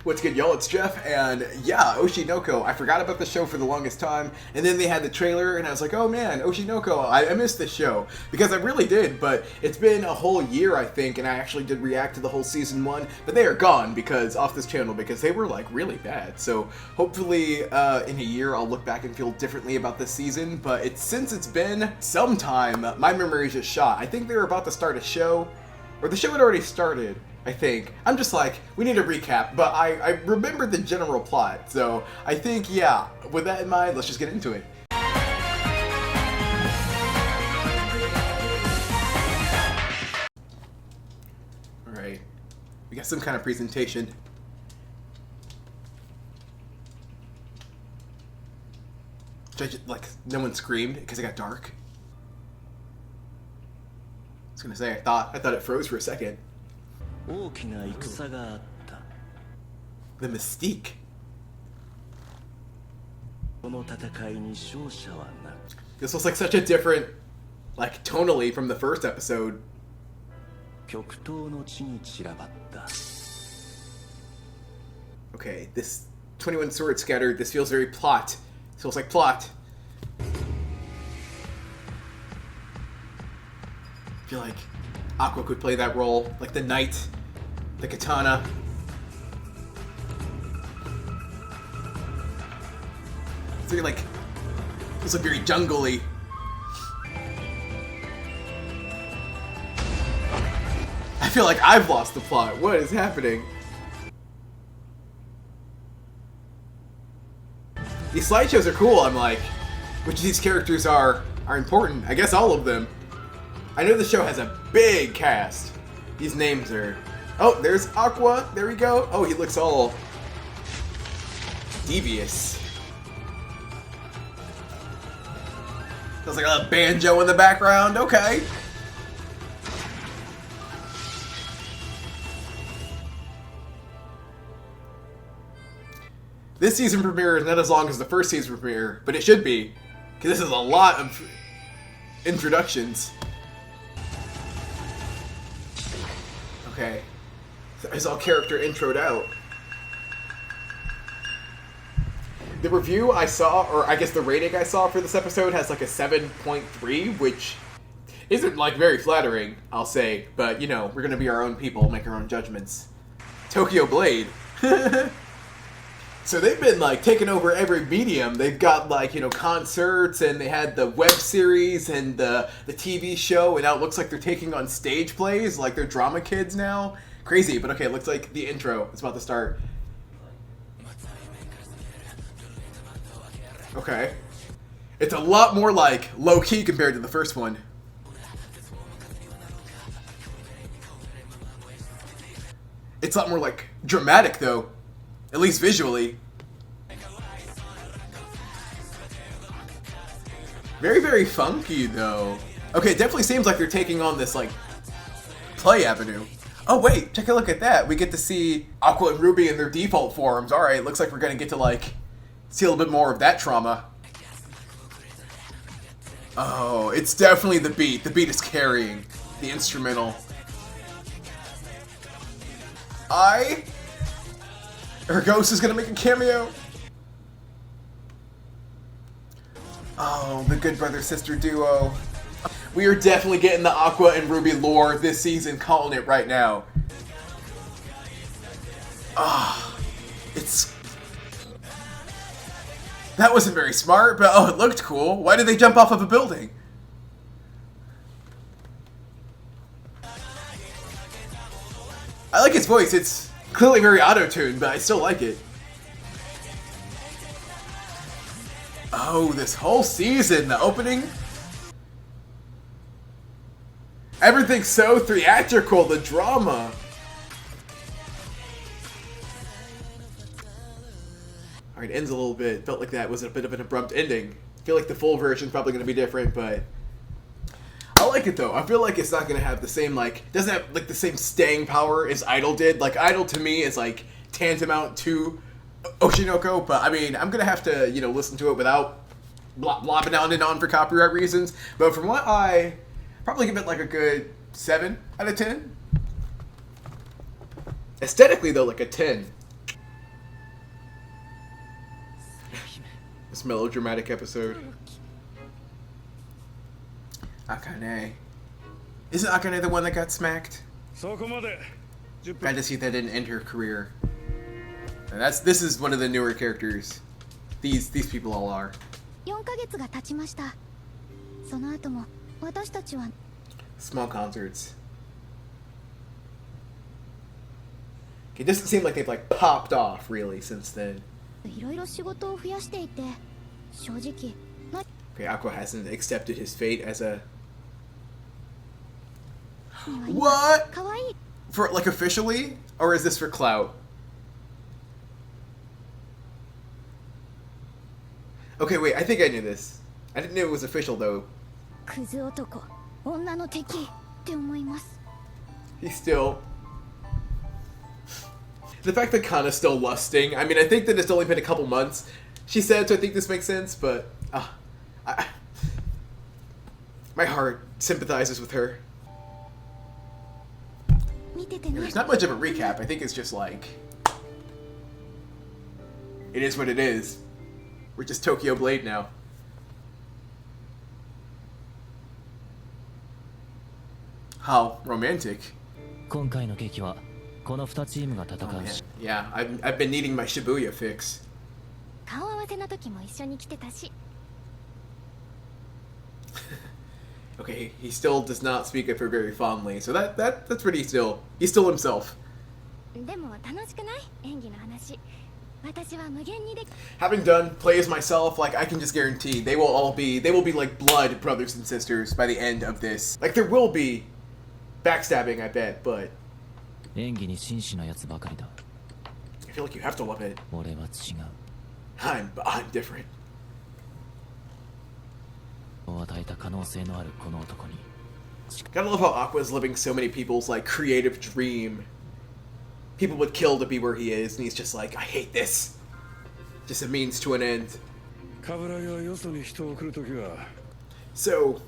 What's good, y'all? It's Jeff, and yeah, Oshi I forgot about the show for the longest time, and then they had the trailer, and I was like, oh man, Oshi I missed this show, because I really did, but it's been a whole year, I think, and I actually did react to the whole season 1, but they are gone off this channel, because they were, like, really bad, so hopefully, in a year, I'll look back and feel differently about this season, but since it's been some time, my memory is just shot. I think they were about to start a show, or the show had already started, I think. I'm just like, we need a recap, but I remember the general plot, so I think, yeah, with that in mind, let's just get into it. Alright, we got some kind of presentation. Like, no one screamed because it got dark? I was gonna say, I thought it froze for a second. The mystique. This was like such a different, like, tonally from the first episode. Okay, this 21 swords scattered, this feels very plot. This feels like plot. I feel like Aqua could play that role, like the knight, the katana. It's very, like, feels like very jungle-y. I feel like I've lost the plot. What is happening? These slideshows are cool. I'm like, which of these characters are important? I guess all of them. I know the show has a big cast. These names are... Oh, there's Aqua. There we go. Oh, he looks all devious. There's like a banjo in the background. Okay. This season premiere is not as long as the first season premiere, but it should be, because this is a lot of introductions. Okay. It's all character introed out. The review I saw, or I guess the rating I saw for this episode has like a 7.3, which isn't like very flattering, I'll say, but you know, we're gonna be our own people, make our own judgments. Tokyo Blade. So they've been like taking over every medium. They've got like, you know, concerts, and they had the web series and the TV show, and now it looks like they're taking on stage plays, like they're drama kids now. Crazy, but okay, it looks like the intro is about to start. Okay. It's a lot more like low-key compared to the first one. It's a lot more like dramatic though. At least visually. Very, very funky though. Okay, it definitely seems like they're taking on this like play avenue. Oh wait, take a look at that. We get to see Aqua and Ruby in their default forms. Alright, looks like we're gonna get to like see a little bit more of that trauma. Oh, it's definitely the beat. The beat is carrying the instrumental. Her ghost is gonna make a cameo. Oh, the good brother-sister duo. We are definitely getting the Aqua and Ruby lore this season, calling it right now. Ah, it's... That wasn't very smart, but oh, it looked cool. Why did they jump off of a building? I like his voice. It's clearly very auto-tuned, but I still like it. Oh, this whole season, the opening. Everything's so theatrical, the drama. Alright, it ends a little bit. Felt like that was a bit of an abrupt ending. I feel like the full version's probably going to be different, but... I like it though. I feel like it's not going to have the same, like... Doesn't have, like, the same staying power as Idol did. Like, Idol to me is, like, tantamount to Oshi, but I mean, I'm going to have to, you know, listen to it without blobbing on and on for copyright reasons. But from what I... Probably give it, like, a good 7 out of 10. Aesthetically, though, like a 10. this melodramatic episode. Akane. Isn't Akane the one that got smacked? Glad to see that didn't end her career. And this is one of the newer characters. These people all are. 4ヶ月が経ちました。その後も私たちは Small concerts. It doesn't seem like they've like popped off really since then. いろいろ仕事を増やしていて、正直。Okay, Aqua hasn't accepted his fate as a. What? 可愛い。 For like officially, or is this for clout? Okay, wait. I think I knew this. I didn't know it was official though. クズ男、女の敵って思います。 He's still. The fact that Kana's still lusting. I mean, I think that it's only been a couple months. She said, so I think this makes sense. But my heart sympathizes with her. There's not much of a recap. I think it's just like it is what it is. We're just Tokyo Blade now. How romantic. Oh, yeah, I've been needing my Shibuya fix. 顔合わせの時も一緒に来てたし。 Okay, he still does not speak of her very fondly, so that's pretty still. He's still himself. でも楽しくない？演技の話。私は無限にでき。 Having done play as myself, like I can just guarantee they will be like blood brothers and sisters by the end of this. Like there will be backstabbing, I bet, but 演技に真摯なやつばかりだ。 I feel like you have to love it. 俺は違う。I'm different. 与えた可能性のあるこの男に。 Gotta love how Aqua's living so many people's like creative dream. People would kill to be where he is, and he's just like, I hate this. Just a means to an end. So,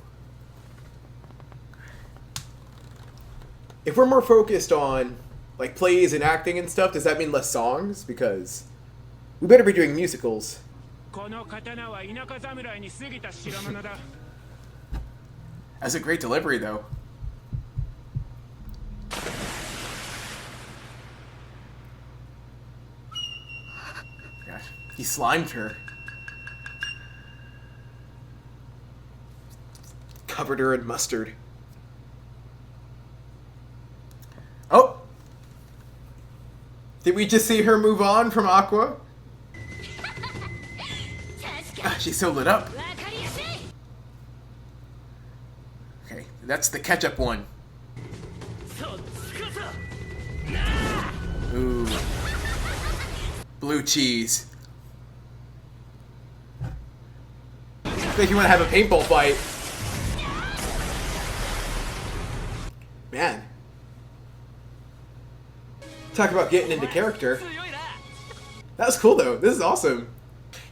if we're more focused on like plays and acting and stuff, does that mean less songs? Because we better be doing musicals. That's a great delivery, though. Gosh, he slimed her. Covered her in mustard. Oh! Did we just see her move on from Aqua? She's so lit up. Okay, that's the ketchup one. Ooh. Blue cheese. I think you want to have a paintball fight. Man. Talk about getting into character. That was cool though. This is awesome.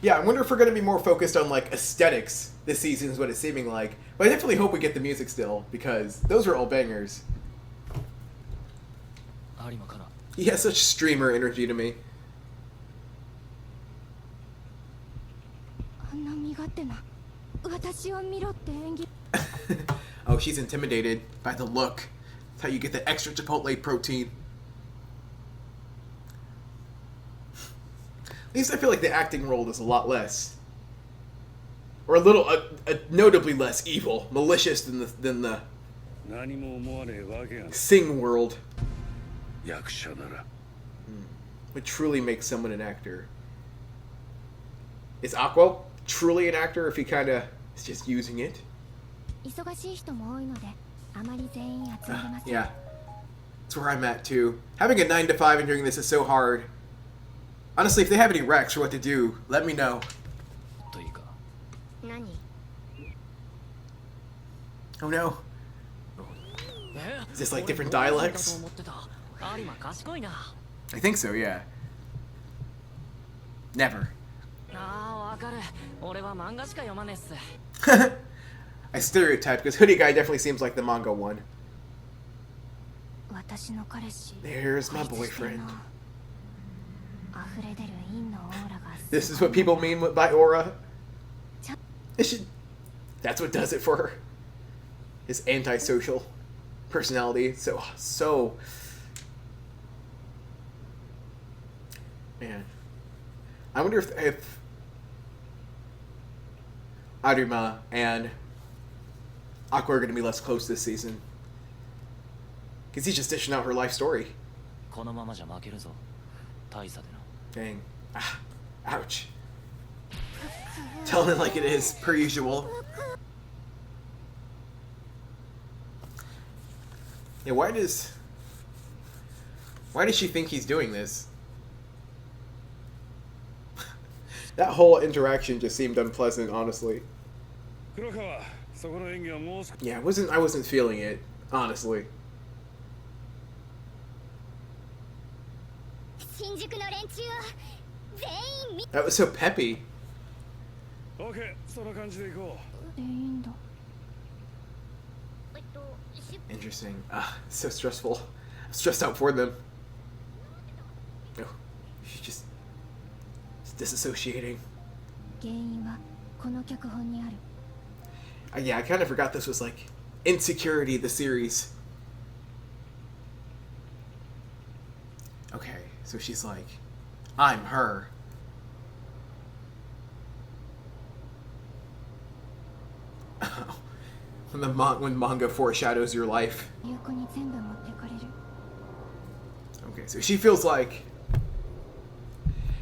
Yeah, I wonder if we're going to be more focused on like aesthetics this season is what it's seeming like. But I definitely hope we get the music still, because those are all bangers. He has such streamer energy to me. Oh, she's intimidated by the look. That's how you get the extra Chipotle protein. At least I feel like the acting role is a lot less, or a little, notably less evil, malicious than the Sing world. Would truly make someone an actor. Is Aqua truly an actor if he kind of is just using it? Yeah, that's where I'm at too. Having a 9 to 5 and doing this is so hard. Honestly, if they have any recs for what to do, let me know. Oh no. Is this like different dialects? I think so, yeah. Never. I stereotype because Hoodie Guy definitely seems like the manga one. There's my boyfriend. This is what people mean by aura. It should. That's what does it for her. His antisocial personality. So. Man. I wonder if Arima and Aqua are going to be less close this season. Because he's just dishing out her life story. このままじゃ負けるぞ。大差でな。 Dang. Ah, ouch. Telling it like it is, per usual. Yeah, why does she think he's doing this? That whole interaction just seemed unpleasant, honestly. Yeah, I wasn't feeling it, honestly. That was so peppy. Interesting. So stressful. I'm stressed out for them. Oh, she's just disassociating. Yeah, I kind of forgot this was like Insecurity, the series. Okay, so she's like, I'm her. When manga foreshadows your life. Okay, so she feels like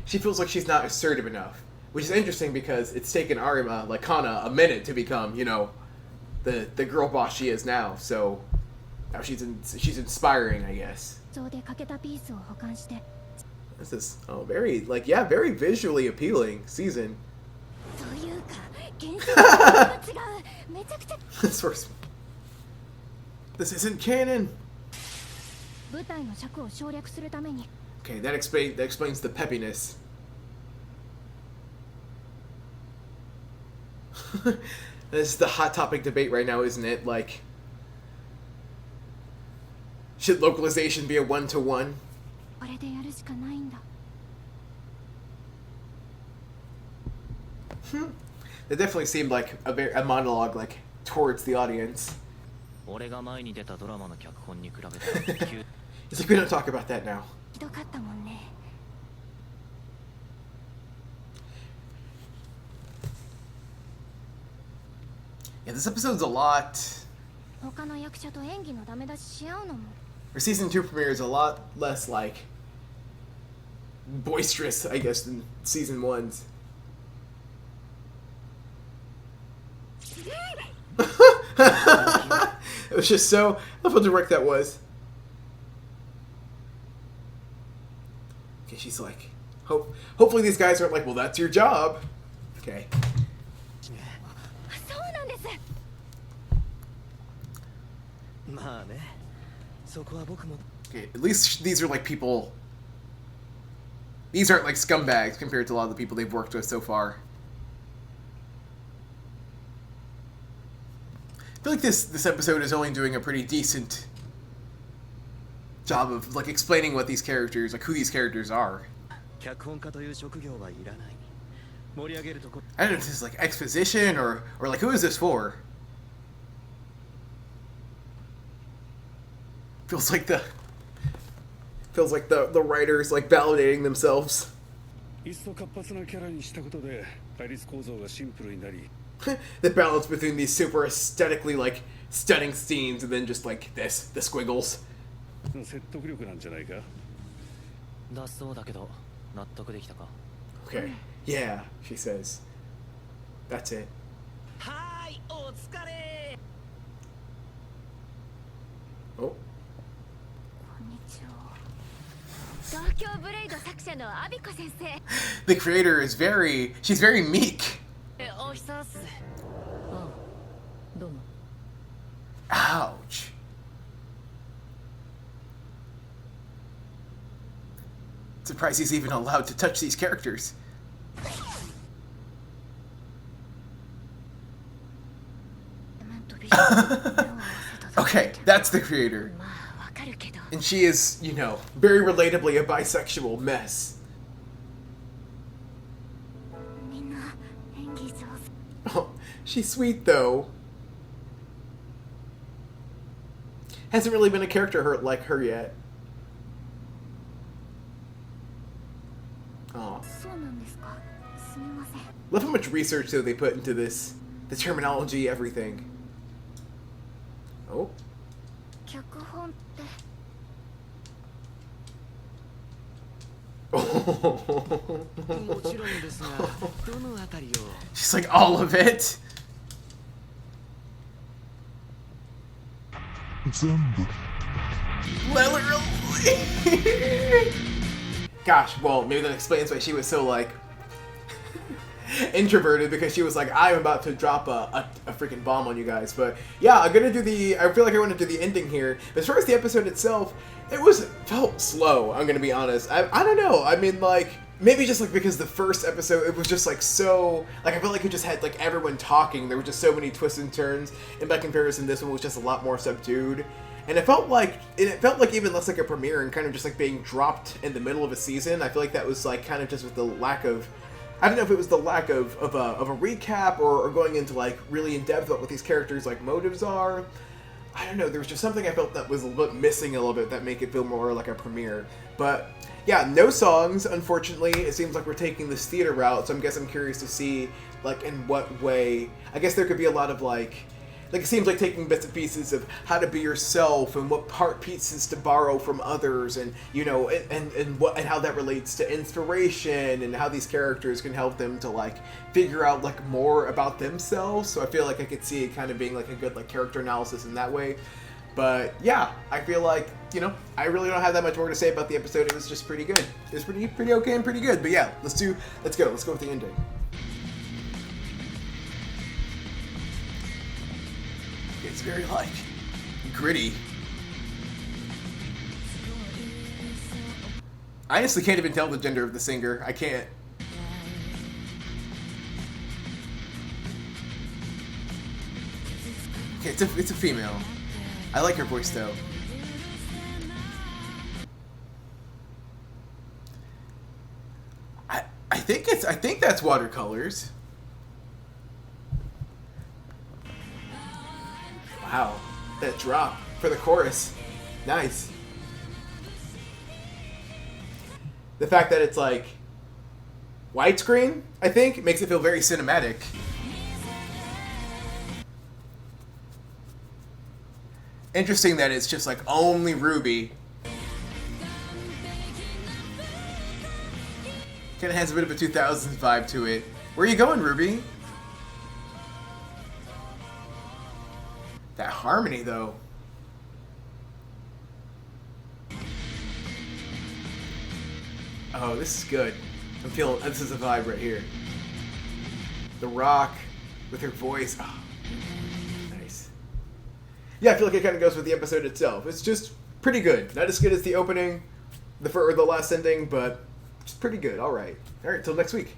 she's not assertive enough, which is interesting because it's taken Arima, like Kana, a minute to become, you know, the girl boss she is now. So now she's inspiring, I guess. This is very very visually appealing season. This isn't canon. Okay, that explains the peppiness. This is the hot topic debate right now, isn't it? Like, should localization be a 1-to-1? It definitely seemed like a monologue, like, towards the audience. He's like, we don't talk about that now. Yeah, this episode's a lot... Or season 2 premiere is a lot less, like, boisterous, I guess, than season 1's. It was just so... I love how direct that was. Okay, she's like... Hopefully these guys aren't like, well, that's your job. Okay. Okay, at least these are like people... These aren't like scumbags compared to a lot of the people they've worked with so far. I feel like this episode is only doing a pretty decent job of like explaining what these characters, like who these characters are. I don't know if this is like exposition or like who is this for? Feels like the writers like validating themselves. The balance between these super aesthetically like stunning scenes and then just like the squiggles. Okay, yeah, she says. That's it. Oh. The creator is she's very meek. Ouch. Surprised he's even allowed to touch these characters. Okay, that's the creator. And she is, you know, very relatably a bisexual mess. Oh, She's sweet though. Hasn't really been a character hurt like her yet. Oh. そうなんですか。すみません。 Love how much research though they put into this. The terminology, everything. Oh. 脚本って She's like, all of it. Literally. Gosh, well, maybe that explains why she was so like introverted, because she was like, I'm about to drop a freaking bomb on you guys. But yeah, I'm gonna do I feel like I want to do the ending here. But as far as the episode itself, felt slow, I'm gonna be honest. I don't know, I mean, like, maybe just like because the first episode, it was just like so, like, I felt like it just had like everyone talking, there were just so many twists and turns, and by comparison this one was just a lot more subdued. And it felt like even less like a premiere and kind of just like being dropped in the middle of a season. I feel like that was like kind of just with the lack of, I don't know if it was the lack of a recap or going into like really in depth about what these characters' like motives are. I don't know, there was just something I felt that was a little bit missing a little bit that make it feel more like a premiere. But yeah, no songs, unfortunately. It seems like we're taking this theater route, so I'm curious to see like in what way. I guess there could be a lot of like it seems like taking bits and pieces of how to be yourself and what part pieces to borrow from others, and you know, and how that relates to inspiration, and how these characters can help them to like figure out like more about themselves. So I feel like I could see it kind of being like a good like character analysis in that way. But yeah, I feel like, you know, I really don't have that much more to say about the episode. It was just pretty good. It was pretty okay and pretty good. But yeah, let's go with the ending. It's very like gritty. I honestly can't even tell the gender of the singer. I can't. Okay, it's a female. I like her voice though. I think that's watercolors. Wow, that drop for the chorus. Nice. The fact that it's like widescreen, I think, makes it feel very cinematic. Interesting that it's just like only Ruby. Kind of has a bit of a 2000s vibe to it. Where are you going, Ruby? That harmony, though. Oh, this is good. I'm feeling, this is a vibe right here. The Rock with her voice. Oh, nice. Yeah, I feel like it kind of goes with the episode itself. It's just pretty good. Not as good as the opening, the last ending, but it's pretty good. All right. Till next week.